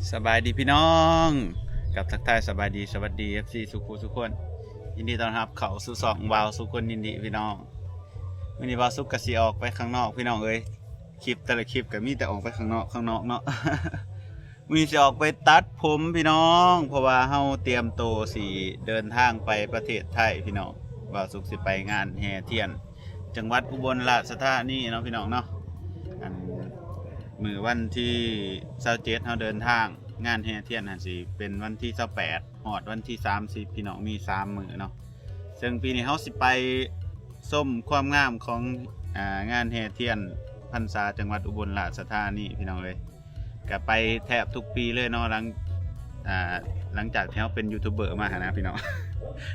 สบายดีพี่น้องกับทักทายสบายดีสวัสดี FC สุขุทุกคนยินดีต้อนรับเข้าสู่ช่องวาวสุคนยินดีพี่น้องวันนี้วาวสุกกะสิออกไปข้างนอกพี่น้องเอ้ยคลิปแต่ละคลิปก็มีแต่ออกไปข้างนอกเนาะ วันนี้จะออกไปตัดผมพี่น้องเพราะว่าเฮาเตรียมตัวสิเดินทางไปประเทศไทยพี่น้องวาวสุกสิไปงานแห่เทียนจังหวัดอุบลราชธานีเนาะพี่น้องเนาะมื้อวันที่27เฮาเดินทางงานแห่เทียนน่ะสิเป็นวันที่28ฮอดวันที่30พี่น้องมี3มื้อเนาะซึ่งปีนี้เฮาสิไปส้มความงามของงานแห่เทียนพรรษาจังหวัดอุบลราชธานีพี่น้องเอ้ยก็ไปแทบทุกปีเลยเนาะหลังจากที่เฮาเป็นยูทูบเบอร์มานะพี่น้อง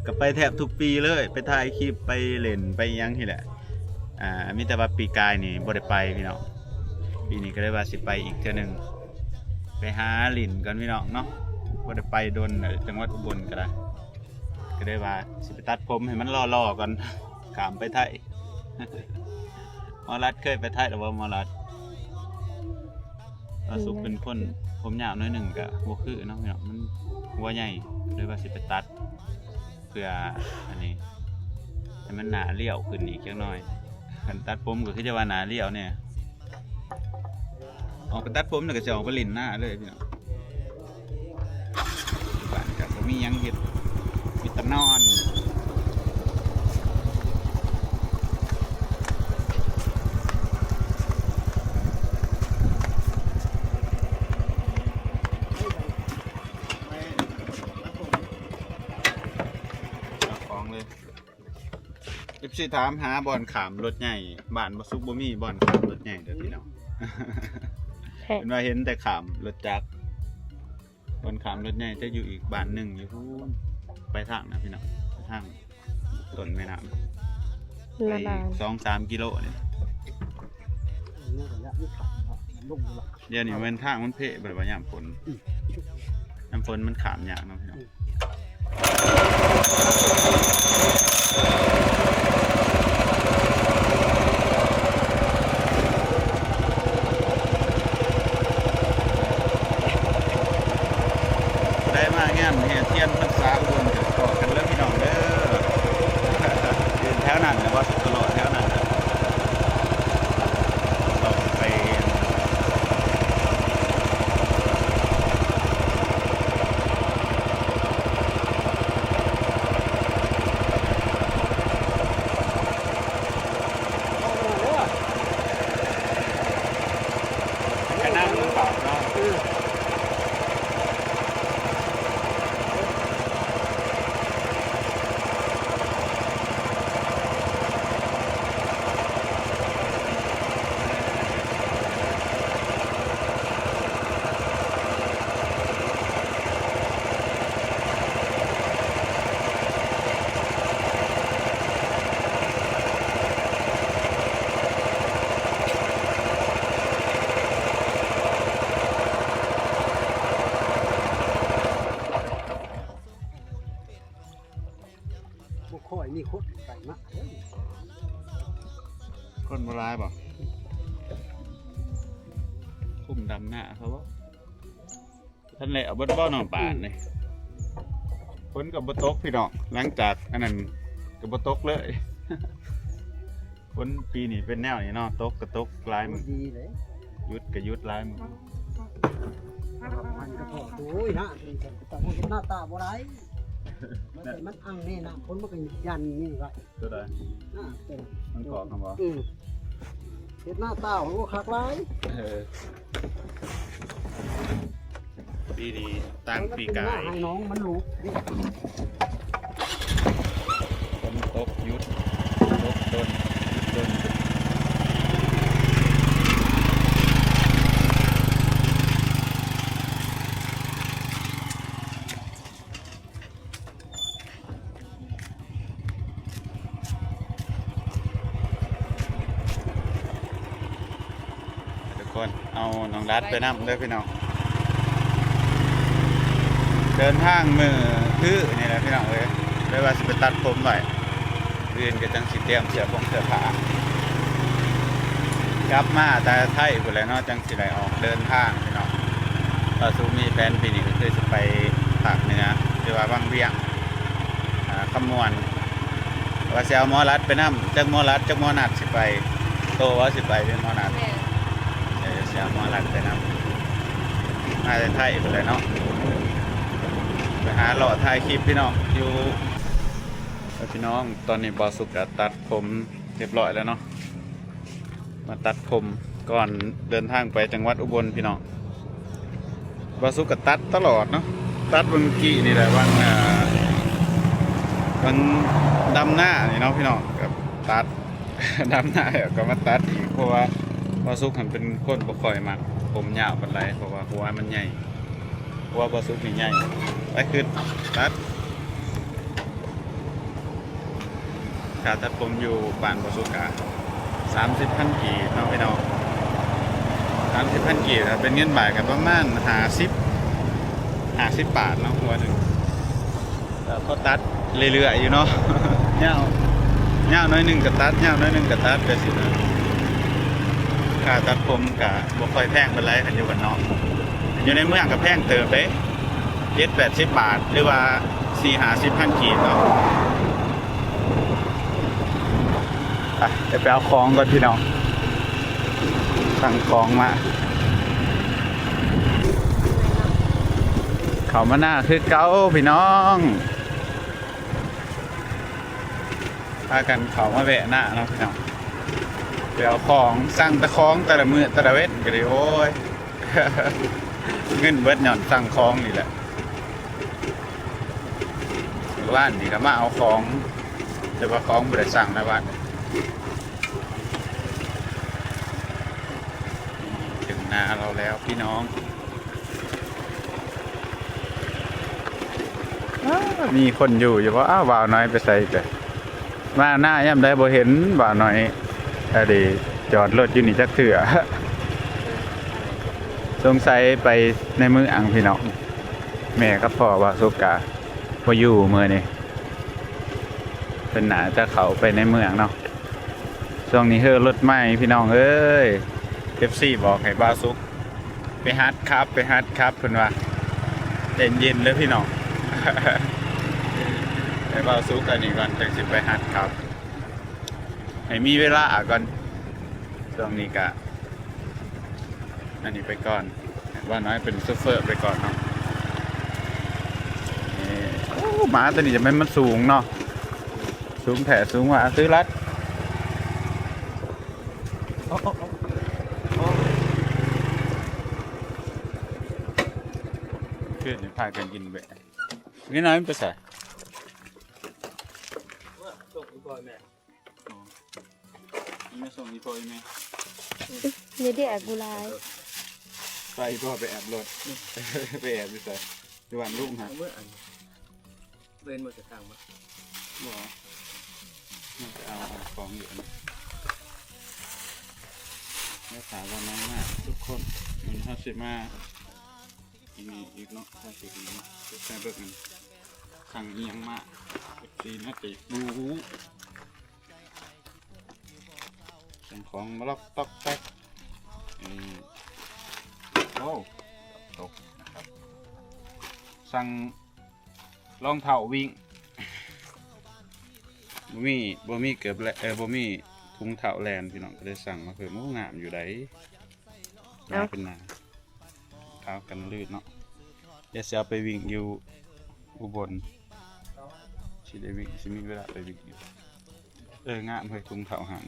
ก็ไปแทบทุกปีเลยไปถ่ายคลิปไปเล่นไปหยังนี่แหละมีแต่ว่าปีกายนี่บ่ได้ไปพี่น้องปีนี้ก็เลยว่าสิไปอีกเทื่อนึงไปหาหลินกันพี่น้องเนาะบ่ได้ไปโดนจังหวัดอุบลก็ได้ก็เลยว่าสิไปตัดผมให้มันรอๆก่อนขามไปไทย หมอรัดเคยไปไทยหรือว่าหมอรัดสุกเป็นคนผมยาวน้อยหนึ่งก็บ่คือเนาะพี่น้องมันหัวใหญ่เลยว่าสิไปตัดเพื่ออันนี้ให้มันหนาเลี้ยวขึ้นอีกจักหน่อยคันตัดผมก็คือจะว่าหนาเลี้ยวเนี่ยออกไปตัดผมแล้วก็จะออกไปลิ้นหน้าเลยพี่น้องบ้านก็บ่มีหยังเฮ็ดมีแต่นอนของเลยFC ถามหาบ่อนขามรถใหญ่บ้านบ่สุกบ่มีบ่อนขามรถใหญ่เด้อพี่น้อง เป็นว่าเห็นแต่ขามรถจักรบนขามรถใหญ่จะอยู่อีกบ้านหนึ่งอยู่พูนไปทางนะพี่น้องไปทางต้นแม่น้ำไป2-3 กิโลเนี่ยเดี๋ยวนี้มันทางมันเพะแบบว่าย่ำฝนมันขามยากเนาะพี่น้องได้มางานแห่เทียนพรรษาอุบลก็ขอกันเริ่มพี่น้องเด้อแถวนั้นนะว่าสุดตลอดแถวนั้นเราไปแค่นั่งหรือเปล่าเนาะค่อยนี่คนไปมะคนโบราณบอกคุ้มดำหน้าเขาว่าท่านเลยเอาบดบ่อนอนป่านเลยฝนกับบตกพี่น้องหลังจากอันนั้นกับบตกเลย ฝนปีนี้เป็นแนวนี้เนาะตกกระตกลายมือ ดีเลย ยุดกับยุดลายมือ มันก็พอโอ้ยนะแต่พอเห็นหน้าตาบ่ไรมันอังนี่นะคนมันก็ยันนี่ไร ตัวใด เป็น มันกรอกคำว่า เห็นหน้าตาของคักไร ปีนี้ตั้งปีกาย ให้น้องมันรู้ ฝนตกยุดตกต้นยุดต้นทุกคนเอาน้องรัดไปนำเด้อพี่น้องเดินทางมือคือนี่แหละพี่น้องเอ้ยไม่ว่าสิไปตัดผมไว้เรียนก็จังสิเตรียมเสื้อผ้ากลับมาแต่ไทยพุ่นแหละเนาะจังสิได้ออกเดินทางพี่น้อง บาสุกมีแผนปีนี้ก็คือจะไปภาคเหนือหรือว่าบางเวียงคำมวนว่าสิเอาหมอรัดไปนำจักหมอรัดจักหมอนัดสิไปโตว่าสิไปเป็นหมอนัด แม่ สิเอาหมอรัดไปนำมาแต่ไทยไปเลยเนาะไปหาหล่อถ่ายคลิปพี่น้องอยู่พี่น้องตอนนี้บาสุกก็ตัดผมเรียบร้อยแล้วเนาะมาตัดผมก่อนเดินทางไปจังหวัดอุบลพี่น้องบาสุกก็ตัดตลอดเนาะตัดวันกี้นี่แหละวันดำหน้านี่เนาะพี่น้องกับตัด ดำหน้าแล้วก็มาตัดอีกเพราะว่าบาสุกมันเป็นคนบ่ค่อยมักผมยาวปานใดเพราะว่าหัวมันใหญ่หัวบาสุกนี่ใหญ่ไปขึ้นตัดการตัดผมอยู่บ้านบาสุกะ30,000 กีบเนาะพี่น้อง30,000 กีบเป็นเงินบาทกันประมาณ50 บาทเนาะหัวหนึ่งแล้วก็ตัดเรื่อยๆอยู่เนาะ เงาน้อยหนึ่งกับตัดเงาน้อยหนึ่งกับตัดไปสินะค่าตัดผมกับบ่ค่อยแพงเป็นไรกันอยู่กันเนาะอยู่ในเมืองกับแพงเติมเด้70-80 บาทหรือว่า40-50,000 กีบเนาะไปเอาของก่อนพี่น้องสั่งของมาเขามาหน้าคือเก้าพี่น้องพากันเขามาแวะหน้าเนาะพี่น้องไปเอาของสั่งตะของแต่ละมือแต่ละเวทก็เลยโอ้ย เงินเบิดหย่อนสั่งของนี่แหละบ้านนี่ก็มาเอาของแต่ว่าของไม่ได้สั่งนะบ้านถึงหน้าเราแล้วพี่น้องมีคนอยู่เพราะบ่าวน้อยไปใส่แต่มาหน้าย่ำได้บ่เห็นบ่าวน้อยดีจอดรถอยู่นี่จักเถื่อ สงสัยไปในเมืองพี่น้องแม่ก็พ่อว่าสุกาพออยู่เมื่อนี่เป็นหนาจะเขาไปในเมืองเนาะช่วงนี้เฮ้อรถใหม่พี่น้องเอ้ย FC บอกให้บาสุกไปฮัดครับเพิ่นว่าเย็นๆเลยพี่น้อง ไปบาสุกอันนี้ก่อนจังสิไปฮัดครับให้มีเวลาก่อนช่วงนี้กะอันนี้ไปก่อนว่าน้อยเป็นซูเฟอร์ไปก่อนเนาะโอ้หมาตัวนี้จะไม่มันสูงเนาะสูงแถสูงกว่าซื้อรัดเพื่อนพากันกินเบะนี่น้อยมันไปใส่ส่งอีพอยแม่ไม่ส่งอีพอยแม่เนี่ยเด็กกูไลาย ไปพ่อไปแอบรถ ไปแอบไปใส่ดูวันลูกฮะเมื่ออันเว้นหมดจะต่างมา บอกน่าจะเอาของอยู่นะแม่ถามว่าน้องมากทุกคนมัน50 มาอีกเนาะ50นี้แค่เบิกมันขังเอียงมากตีน่าจะดูสั่งของมาล็อกต๊อกแต๊กโอ้ตกนะครับสั่งรองเท้าวิ่งบ่มีเกือบบ่มีถุงเท้าแลนพี่น้องก็ได้สั่งมาเพิ่มงามอยู่ไดมาเป็นหนาเท้ากันลื่นเนาะเดี๋ยวจะเอาไปวิ่งอยู่อุบลสิได้วิ่งสิมีเวลาไปวิ่งอยู่งามเลยถุงเท้าหาง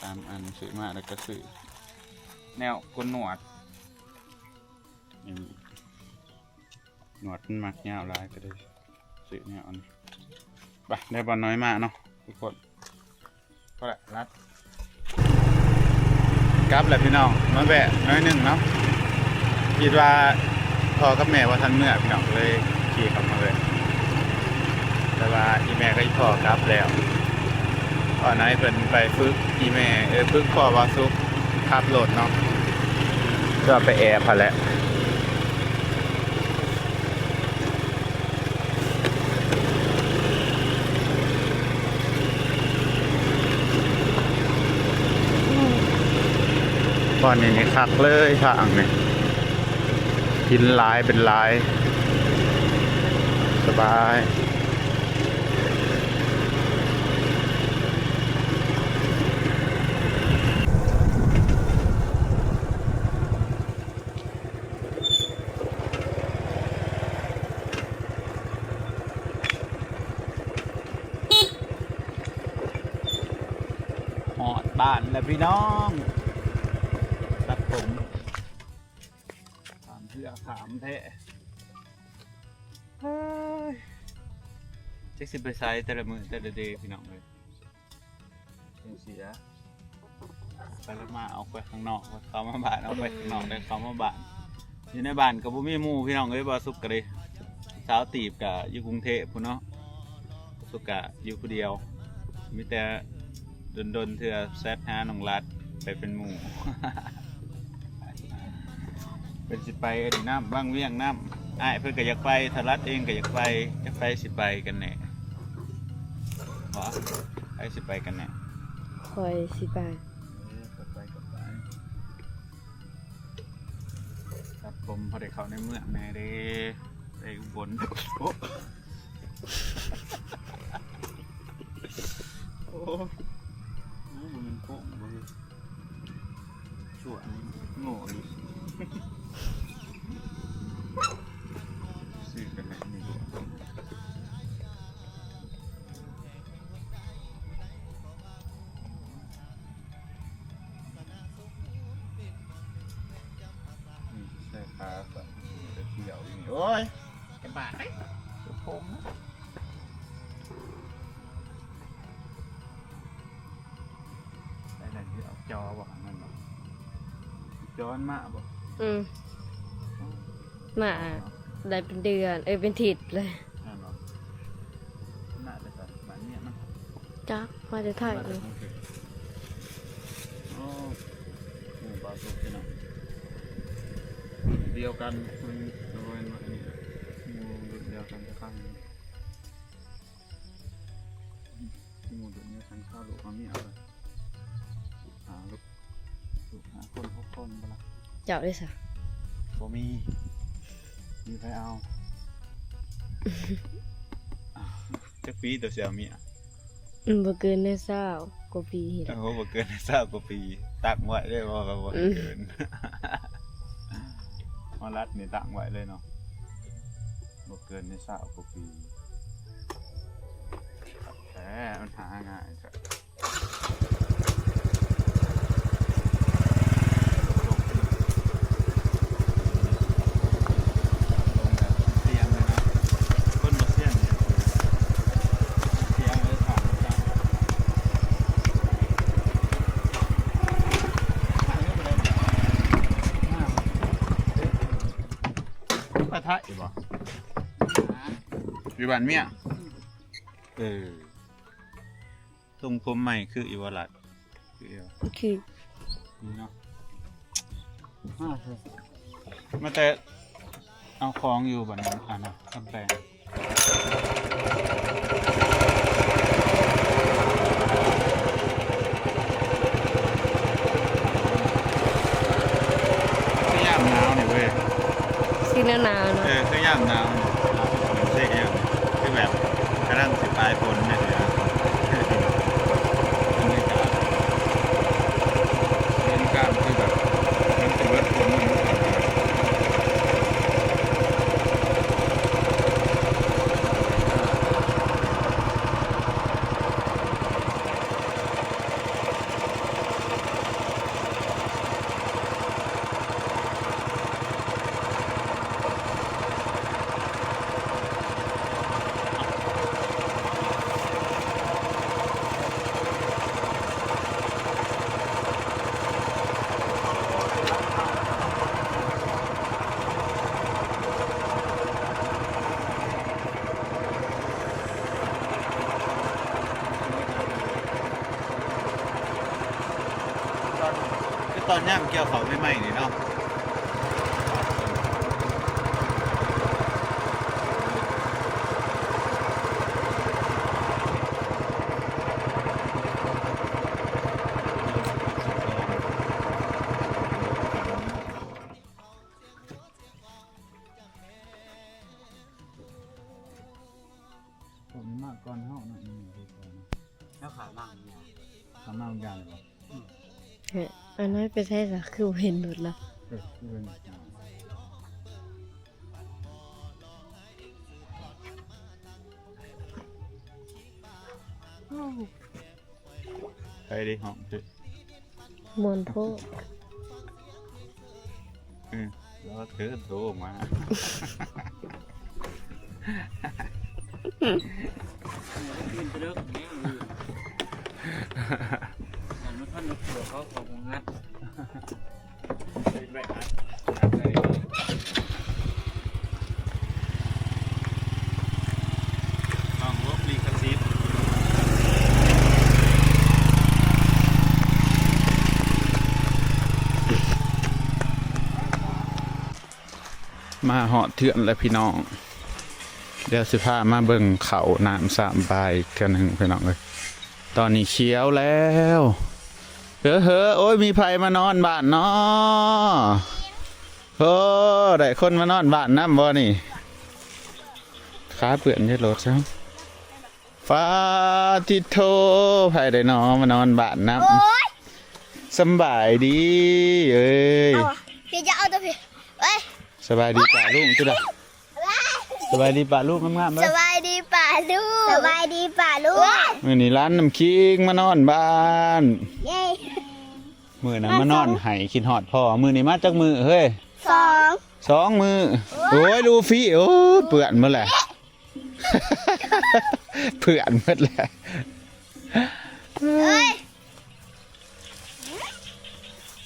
ตามอันซื้อมาแล้วก็ซื้อแนวก้นหนวดหนวดมันมักยาวลายก็ได้ซื้อแนวอันไปได้บอลน้อยมาเนาะทุกคนก็แหละรัดกลับแหละพี่น้องมาแบะน้อยหนึ่งเนาะคิดว่าพ่อกับแม่ว่าทันเมื่อพี่น้องเลยขี่ขับมาเลยแต่ว่าอีแม่ก็อีพ่อกลับแล้วตอนนั้นเป็นไปฝึกอีแม่ฝึกพ่อว่าซุกขับรถเนาะก็ไปแอบพอแล้วตอนนี้นี่คักเลยทางนี่ หินหลายเป็นหลายสบายหอดบ้านแล้วพี่น้องตัดผมถามเพื่อถามแท้เฮ้ยเช็คสิบไปไซต์แต่ละมือแต่ละเดย์พี่น้องเลยเสียไปแล้วมาเอาไปข้างนอกเขามาบ้านเอาไปข้างนอกได้เขามาบ้านอยู่ในบ้านกับบุมีหมู่พี่น้องเลยบ่สุกกันเลยสาวตีบกับอยู่กรุงเทพพุ่นเนาะสุกกะอยู่คนเดียวมีแต่ดนเถื่อแซดหาน้องรัดไปเป็นหมู่ เป็นสิไปดีน้ำบ้างเวียงน้ำเพื่อนก็อยากไปทรัดเองก็อยากไปสิไปกันแน่หรอไปสิไปกันแน่ คอยสิบาท ไปตัดผมพอได้เข้าในเมืองแน่เด้ไปอุบลโอ้โอ้มันโค้งบ่ชั่วนี่โง่นี่ซื้อกันไหนไม่รู้ใส่ขาแบบจะเที่ยวอย่างนี้โอ้ยจะบาดไหมจะพงนะได้ไหนที่เอาจอบอกนั่นหรอจอนมาบอก มาได้เป็นเดือนเป็นถิดเลย นั่นหรอน่าจะแบบแบบนี้นะ จักมาจะถ่ายเลย โอ้หมูปลาสุกพี่น้องเดียวกันมันโดนมาอันนี้หมูเดียวกันจะข้างนี้หมูเดียวกันข้าวลูกมันมีอะไรหาลูกหาคนพบคนบ้างละ เจ้าได้สะ บ่มีใครเอาจักปีตัวเสียวมีอ่ะ บ่เกินได้เศร้ากว่าปีเห็น โอ้โหบ่เกิน20 กว่าปีตักไว้ได้บ่ก็บ่เกินมารัดนี่ตั้งไว้เลยเนาะบ่เกินใน20 กว่าปีแต่มันหาง่ายครับเสียงเลยนะคนบ่เสียงเนี่ยเสียงเลยถามจังปะทะอีกบ่อยู่บ้านเมียทรงผมใหม่คืออีวรัตคืออีว คือ นี่เนาะมาแต่เอาของอยู่บ้านนั้นนะกำแพงคือยามหนาวนี่เว้ย สีหนาวๆเนาะ คือยามหนาวนี่เสียอย่างคือแบบกำลังสิปลายฝนเนี่ยนะบรรยากาศคือแบบมันจะเบิดฝนมันก็ตอนย่ามเกี่ยวเขาไม่ไหม้นี่เนาะ มาก่อนเฮาเนาะแล้วขามั่งเนี่ย สามารถกันเลย เฮ้ยอันนั้นไปใช้ซะคือเห็นหมดละ ไปดิห้องสิ มวนโพด แล้วถือโทรมา ขึ้นไปเลิกแม่งเลยแต่ไม่ทันเดี๋ยวเขาของงัด ห้องรบลีคาซิตมาเหาะเถื่อนแล้วพี่น้องเดี๋ยวสิพามาเบิ่งเขาน้ำสามใบเท่านึงพี่น้องเลยตอนนี้เขียวแล้วเฮ้อโอ้ยมีไผมานอนบ้านเนาะโอ้ได้คนมานอนบ้านน้ำบ่นี่ขาเปื่อนที่รถใช่ฟ้าทิโทไผได้นอนมานอนบ้านน้ำสำบายดีเอ้ย พี่จะเอาตัวพี่เอ้ย สบายดีป่าลุงจุดะสบายดีป่าลูกงามๆเล ส ย บายดีป่าลูกสบายดีป่าลูก มื้อนี้ร้านน้ำคิงมานอนบ้าน เย้ มื้อนั้นมานอนไห้คิดฮอดพ่อมื้อนี้มาจากมื้อเฮ้ย 2 2 มื้อโอ้ยลูฟี่โอ้ยเปื้อนหมดแหละ เปื้อนหมดแหละ เอ้ย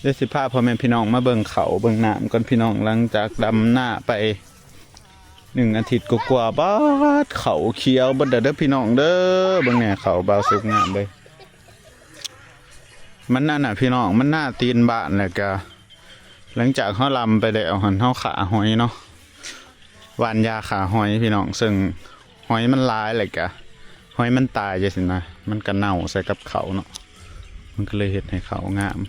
เดี๋ยวสิพาพ่อแม่พี่น้องมาเบิ่งเขาเบิ่งน้ำก่อนพี่น้องหลังจากดำหน้าไป1 อาทิตย์กว่าๆบ้าดเขาเขียวบ่เด้อพี่น้องเด้อเบิ่งแหน่เขาบาวสุกงามเลยมันนั่นน่ะพี่น้องมันหน้าตีนบ้านแล้วก็หลังจากเฮาลำไปแล้วหั่นเฮาขาหอยเนาะหว่านยาขาหอยพี่น้องซึ่งหอยมันหลายเลยก็หอยมันตายจังซี่นะมันก็เน่าใส่กับเขาเนาะมันก็เลยเฮ็ดให้เขางาม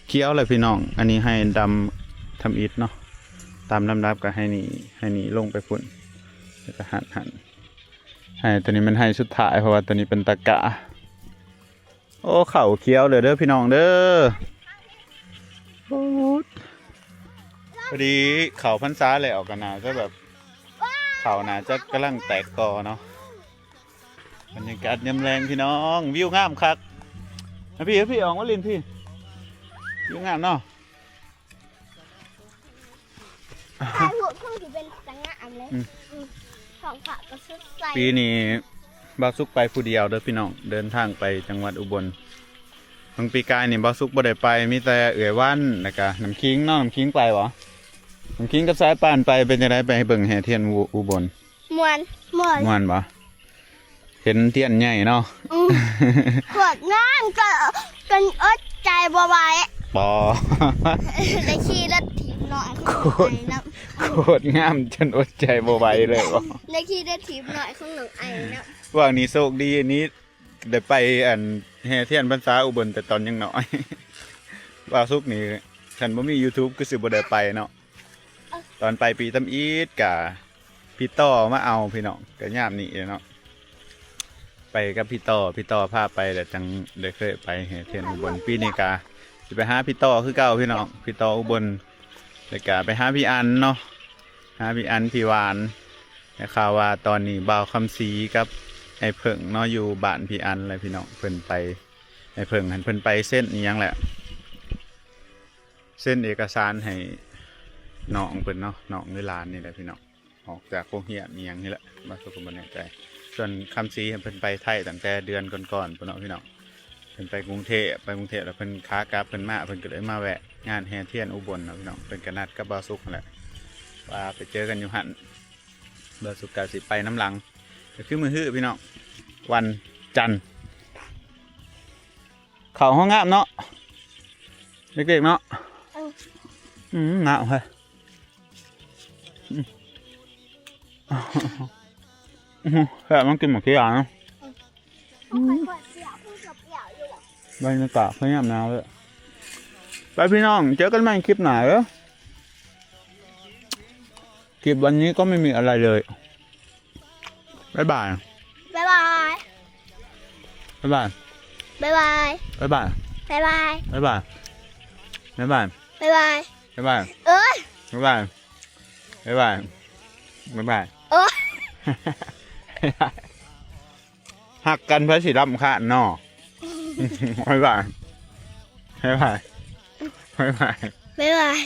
เขียวเลยพี่น้องอันนี้ให้ดำทำอิฐเนาะตามลำดับก็ให้นี่ลงไปพุ่นแล้วก็หั่นให้ตัวนี้มันให้สุดท้ายเพราะว่าตัวนี้เป็นตะกะโอ้เขาเขียวเลยเด้อพี่น้องเด้อโอ้พอดีเขาพรรษาเลยออกกันนะก็แบบเขาน่าจะกำลังแตกกอเนาะบรรยากาศยามแรงพี่น้องวิวงามคักพี่ออกมาลินพี่วิวงามเนาะ ถ้าหัวเครื่องถือเป็นสังงามเลยของฝากก็สดใส ปีนี้บาวซุกไปผู้เดียวเด้อพี่น้องเดินทางไปจังหวัดอุบลบางปีกายนี่บาวซุกบ่ได้ไปมีแต่เอื่อยวันแล้วก็น้ำคิงเนาะน้ำคิงไปบ่น้ำคิงกับสายป่านไปเป็นจังไดไปเบิ่งแห่เทียนอุบล มวน ม่วนบ่เห็นเทียนใหญ่เนาะ ขวดงามก็กันอดใจบ่ไหว ปอ ได้ขี่รถถีบหน่อยของหนองไอ้น้ โคตรงามจนอดใจบ่ไหวเลยบ่ ำได้ขี่รถถีบหน่อยของหนองไอ้น้ำ ว่างนี้โชคดีอันนี้ได้ไปอันแห่เทียนพรรษาอุบลแต่ตอนยังน้อย บาวซุกนี่ฉันบ่มี YouTube ก็สิบ่ได้ไปเนาะตอนไปปีตำอีดกะพี่ต่อมาเอาพี่น้องก็ยามนี้เนาะไปกับพี่ต่อพาไปแต่จังได้เคยไปแห่เทียนอุบลปีนี้กะสิไปหาพี่ต่อคือเก่าพี่น้องพี่ต่ออุบลแล้วก็ไปหาพี่อันเนาะหาพี่อันพี่หวานได้ข่าวว่าตอนนี้บ่าวคำศรีกับไอ้เพิ่งเนาะอยู่บ้านพี่อันเลยพี่น้องเพิ่นไปไอ้เพิ่งหันเพิ่นไปเส้นอีหยังแหละเส้นเอกสารให้น้องเพิ่นเนาะน้องในร้านนี่แหละพี่น้องออกจากโรงเรียนอีหยังนี่แหละบ่สุขบ่แน่ใจส่วนคำศรีเพิ่นไปไทยตั้งแต่เดือนก่อนๆพุ่นเนาะพี่น้องเพิ่นไปกรุงเทพแล้วเพิ่นค้ากลับเพิ่นมาเพิ่นก็เลยมาแวะงานแห่เทียนอุบลเนาะพี่น้องเพิ่นก็นัดกับบ่าวสุขนั่นแหละว่าไปเจอกันอยู่หั่นบ่าวสุขก็สิไปน้ำหลังก็คือมื้อฮื้อพี่น้องวันจันทร์เข้าห้องงามเนาะเด็กๆเนาะงามเฮ้ยแค่มันกินหมดที่อ่ะเนาะ ขวดเปรี้ยวพูดกับเปรี้ยวอยู่หรอบ รรยากาศพยายามหนาวเลยไปพี่น้องเจอกันใหม่คลิปหน้าเด้อคลิปวันนี้ก็ไม่มีอะไรเลยบ๊ายบาย บ๊าย บ๊ายบาย บ๊ายบาย บ๊ายบาย บ๊ายบาย บ๊ายบายบ๊ายบาย บ๊ายบาย บ๊ายบาย เอ้ย บ๊ายบายบ๊ายบายบ๊ายบาย เอ้ย หักกันเพื่อสิรับค่าเนาะบ๊ายบายบ๊ายบายบ๊ายบาย บ๊ายบาย